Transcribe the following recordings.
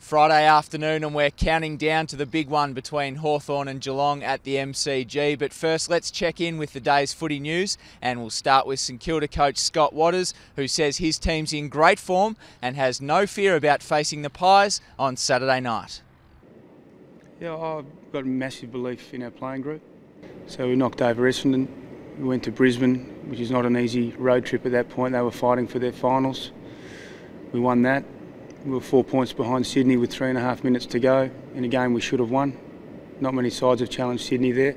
Friday afternoon and we're counting down to the big one between Hawthorn and Geelong at the MCG. But first, let's check in with the day's footy news, and we'll start with St Kilda coach Scott Watters, who says his team's in great form and has no fear about facing the Pies on Saturday night. Yeah, I've got a massive belief in our playing group. So we knocked over Essendon, we went to Brisbane, which is not an easy road trip at that point. They were fighting for their finals. We won that. We were 4 points behind Sydney with 3.5 minutes to go in a game we should have won. Not many sides have challenged Sydney there.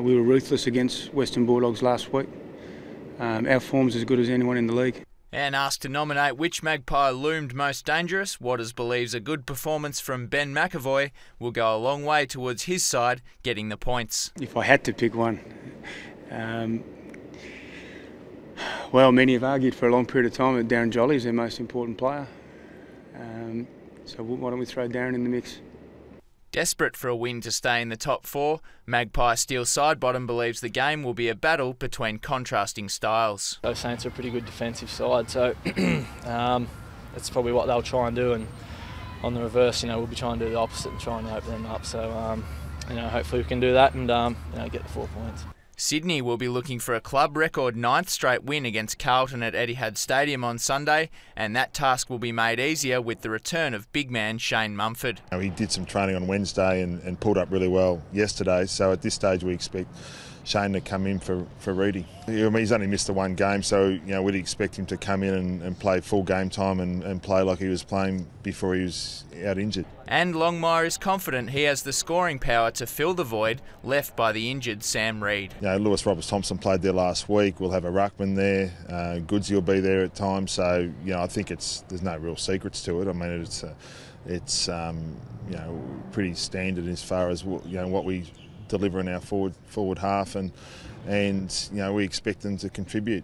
We were ruthless against Western Bulldogs last week. Our form's as good as anyone in the league. And asked to nominate which Magpie loomed most dangerous, Watters believes a good performance from Ben McAvoy will go a long way towards his side getting the points. If I had to pick one, well, many have argued for a long period of time that Darren Jolly is their most important player. So why don't we throw Darren in the mix? Desperate for a win to stay in the top four, Magpie Steele Sidebottom believes the game will be a battle between contrasting styles. Those Saints are a pretty good defensive side, so that's probably what they'll try and do. And on the reverse, we'll be trying to do the opposite and trying to open them up. So, hopefully we can do that and get the 4 points. Sydney will be looking for a club record 9th straight win against Carlton at Etihad Stadium on Sunday, and that task will be made easier with the return of big man Shane Mumford. He did some training on Wednesday and pulled up really well yesterday, so at this stage we expect Shane to come in for Reedy. He's only missed the one game, so we'd expect him to come in and play full game time and play like he was playing before he was out injured. And Longmire is confident he has the scoring power to fill the void left by the injured Sam Reid. Lewis Roberts-Thompson played there last week. We'll have a ruckman there. Goodsey will be there at times. So I think there's no real secrets to it. I mean, it's pretty standard as far as what we deliver in our forward half, and we expect them to contribute,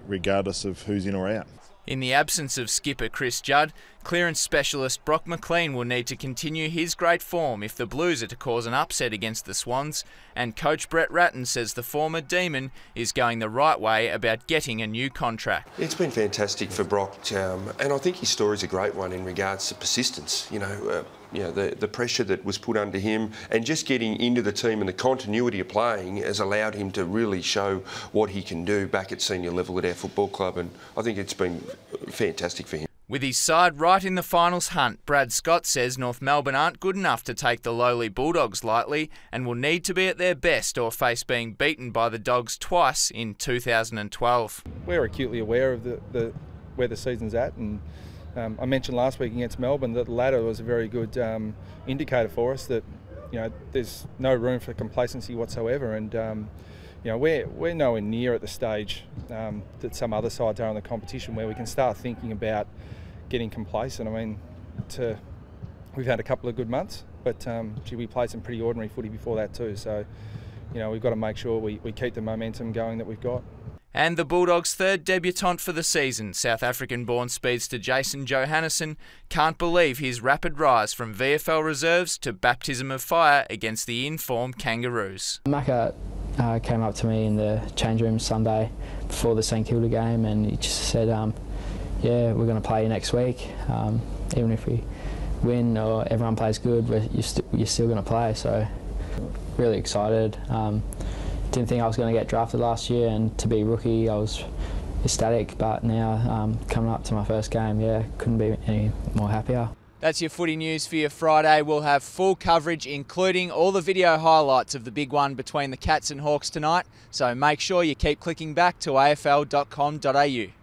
regardless of who's in or out. In the absence of skipper Chris Judd, clearance specialist Brock McLean will need to continue his great form if the Blues are to cause an upset against the Swans, and coach Brett Ratton says the former Demon is going the right way about getting a new contract. It's been fantastic for Brock, and I think his story's a great one in regards to persistence. The pressure that was put under him and just getting into the team and the continuity of playing has allowed him to really show what he can do back at senior level at our football club, and I think it's been fantastic for him. With his side right in the finals hunt, Brad Scott says North Melbourne aren't good enough to take the lowly Bulldogs lightly and will need to be at their best or face being beaten by the Dogs twice in 2012. We're acutely aware of where the season's at, and I mentioned last week against Melbourne that the ladder was a very good indicator for us that there's no room for complacency whatsoever, and we're nowhere near at the stage that some other sides are in the competition where we can start thinking about getting complacent. I mean, we've had a couple of good months, but we played some pretty ordinary footy before that too. So we've got to make sure we keep the momentum going that we've got. And the Bulldogs' third debutant for the season, South African-born speedster Jason Johannisen, can't believe his rapid rise from VFL reserves to baptism of fire against the in-form Kangaroos. Macca came up to me in the change room Sunday before the St Kilda game, and he just said, yeah, we're going to play you next week. Even if we win or everyone plays good, you're still going to play. So really excited. Didn't think I was going to get drafted last year, and to be rookie I was ecstatic, but now coming up to my first game, yeah, couldn't be any more happier. That's your footy news for your Friday. We'll have full coverage including all the video highlights of the big one between the Cats and Hawks tonight, so make sure you keep clicking back to afl.com.au.